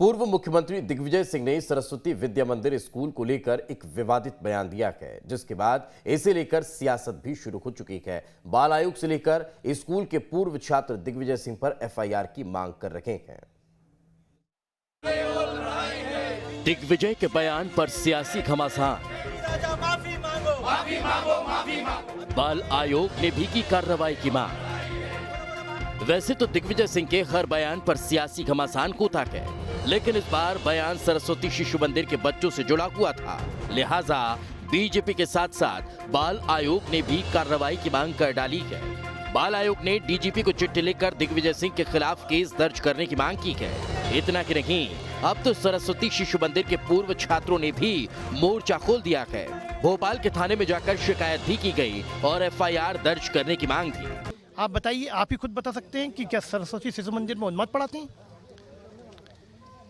पूर्व मुख्यमंत्री दिग्विजय सिंह ने सरस्वती विद्या मंदिर स्कूल को लेकर एक विवादित बयान दिया है, जिसके बाद इसे लेकर सियासत भी शुरू हो चुकी है। बाल आयोग से लेकर स्कूल के पूर्व छात्र दिग्विजय सिंह पर एफआईआर की मांग कर रहे हैं। दिग्विजय के बयान पर सियासी घमासान। बाल आयोग ने भी की कार्रवाई की मांग। वैसे तो दिग्विजय सिंह के हर बयान पर सियासी घमासान कूदा है, लेकिन इस बार बयान सरस्वती शिशु मंदिर के बच्चों से जुड़ा हुआ था। लिहाजा बीजेपी के साथ साथ बाल आयोग ने भी कार्रवाई की मांग कर डाली है। बाल आयोग ने डीजीपी को चिट्ठी लिखकर दिग्विजय सिंह के खिलाफ केस दर्ज करने की मांग की है। इतना कि नहीं, अब तो सरस्वती शिशु मंदिर के पूर्व छात्रों ने भी मोर्चा खोल दिया है। भोपाल के थाने में जाकर शिकायत भी की गई और एफआईआर दर्ज करने की मांग थी। आप बताइए, आप ही खुद बता सकते हैं कि क्या सरस्वती शिशु मंदिर में उन्माद पढ़ाते हैं?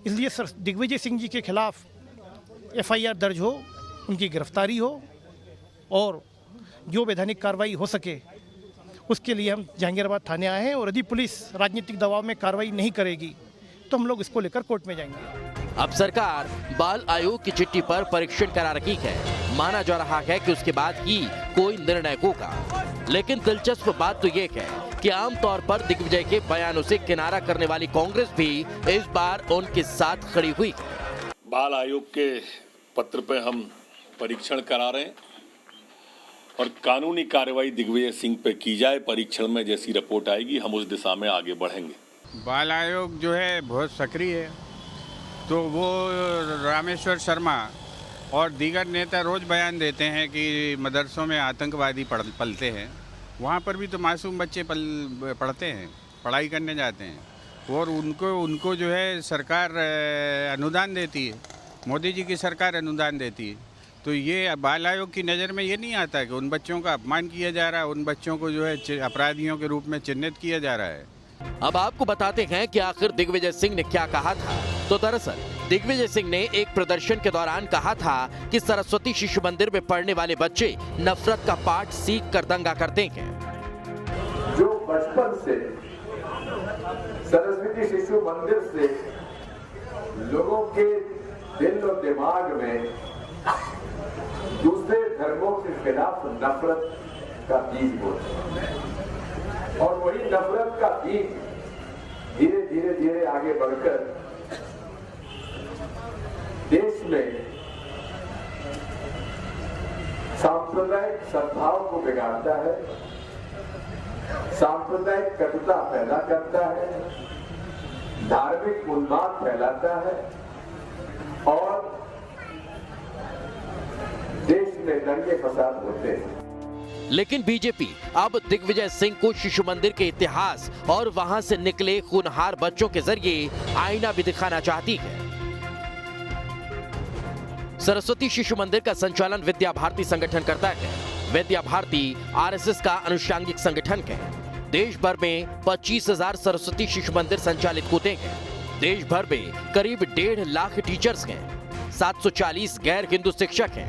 इसलिए दिग्विजय सिंह जी के खिलाफ एफआईआर दर्ज हो, उनकी गिरफ्तारी हो और जो वैधानिक कार्रवाई हो सके उसके लिए हम जहांगीराबाद थाने आए हैं। और यदि पुलिस राजनीतिक दबाव में कार्रवाई नहीं करेगी तो हम लोग इसको लेकर कोर्ट में जाएंगे। अब सरकार बाल आयोग की चिट्ठी पर परीक्षण करा रही है। माना जा रहा है कि उसके बाद ही कोई निर्णय होगा। लेकिन दिलचस्प बात तो ये है कि आमतौर पर दिग्विजय के बयानों से किनारा करने वाली कांग्रेस भी इस बार उनके साथ खड़ी हुई है। बाल आयोग के पत्र पे हम परीक्षण करा रहे हैं और कानूनी कार्रवाई दिग्विजय सिंह पे की जाए। परीक्षण में जैसी रिपोर्ट आएगी हम उस दिशा में आगे बढ़ेंगे। बाल आयोग जो है बहुत सक्रिय है, तो वो रामेश्वर शर्मा और दीगर नेता रोज बयान देते हैं कि मदरसों में आतंकवादी पलते हैं। वहाँ पर भी तो मासूम बच्चे पढ़ते हैं, पढ़ाई करने जाते हैं और उनको जो है सरकार अनुदान देती है। मोदी जी की सरकार अनुदान देती है। तो ये बाल आयोग की नज़र में ये नहीं आता कि उन बच्चों का अपमान किया जा रहा है, उन बच्चों को जो है अपराधियों के रूप में चिन्हित किया जा रहा है। अब आपको बताते हैं कि आखिर दिग्विजय सिंह ने क्या कहा था। तो दरअसल दिग्विजय सिंह ने एक प्रदर्शन के दौरान कहा था कि सरस्वती शिशु मंदिर में पढ़ने वाले बच्चे नफरत का पाठ सीख कर दंगा करते हैं। जो बचपन से सरस्वती शिशु मंदिर से लोगों के दिल और दिमाग में दूसरे धर्मों के खिलाफ नफरत का बीज बोते और वही नफरत का बीज धीरे धीरे धीरे आगे बढ़कर देश में सांप्रदायिक सद्भाव को बिगाड़ता है, सांप्रदायिक कटुता पैदा करता है, धार्मिक उन्माद फैलाता है और देश में दंगे फसाद होते हैं। लेकिन बीजेपी अब दिग्विजय सिंह को शिशु मंदिर के इतिहास और वहां से निकले खूनहार बच्चों के जरिए आईना भी दिखाना चाहती है। सरस्वती शिशु मंदिर का संचालन विद्या भारती संगठन करता है। विद्या भारती आरएसएस का अनुषांगिक संगठन है। देश भर में 25,000 सरस्वती शिशु मंदिर संचालित होते हैं। देश भर में करीब 1.5 लाख टीचर्स हैं। 740 गैर हिंदू शिक्षक हैं।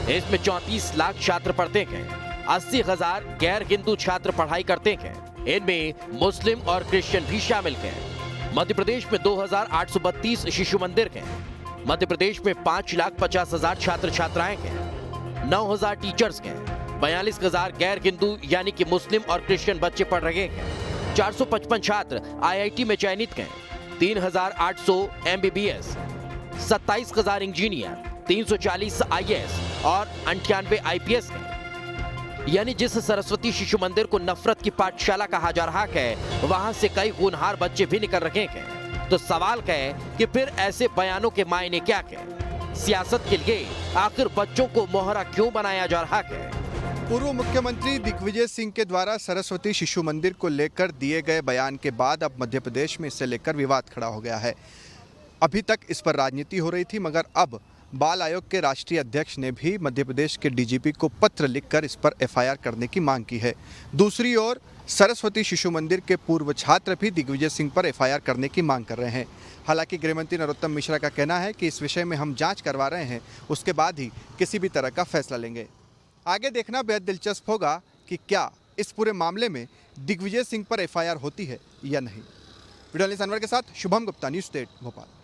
इसमें 34 लाख छात्र पढ़ते हैं। 80,000 गैर हिंदू छात्र पढ़ाई करते हैं। इनमें मुस्लिम और क्रिश्चियन भी शामिल हैं। मध्य प्रदेश में 2,832 शिशु मंदिर हैं। मध्य प्रदेश में 5,50,000 छात्र छात्राएं हैं। 9,000 टीचर्स हैं। 42,000 गैर हिंदू यानी कि मुस्लिम और क्रिश्चियन बच्चे पढ़ रहे हैं। 455 छात्र आईआईटी में चयनित हैं। 3,800 एमबीबीएस, 27,000 इंजीनियर, 340 आईएएस और 98 आईपीएस हैं। यानी जिस सरस्वती शिशु मंदिर को नफरत की पाठशाला कहा जा रहा है, वहां से कई खूनहार बच्चे भी निकल रहे हैं। तो सवाल है कि फिर ऐसे बयानों के मायने क्या है? सियासत के लिए आखिर बच्चों को मोहरा क्यों बनाया जा रहा है? पूर्व मुख्यमंत्री दिग्विजय सिंह के द्वारा सरस्वती शिशु मंदिर को लेकर दिए गए बयान के बाद अब मध्य प्रदेश में इससे लेकर विवाद खड़ा हो गया है। अभी तक इस पर राजनीति हो रही थी, मगर अब बाल आयोग के राष्ट्रीय अध्यक्ष ने भी मध्य प्रदेश के डीजीपी को पत्र लिखकर इस पर एफआईआर करने की मांग की है। दूसरी ओर सरस्वती शिशु मंदिर के पूर्व छात्र भी दिग्विजय सिंह पर एफआईआर करने की मांग कर रहे हैं। हालांकि गृहमंत्री नरोत्तम मिश्रा का कहना है कि इस विषय में हम जांच करवा रहे हैं, उसके बाद ही किसी भी तरह का फैसला लेंगे। आगे देखना बेहद दिलचस्प होगा कि क्या इस पूरे मामले में दिग्विजय सिंह पर एफआईआर होती है या नहीं। वीडियो जर्नलिस्ट अनवर के साथ शुभम गुप्ता, न्यूज़ 8 भोपाल।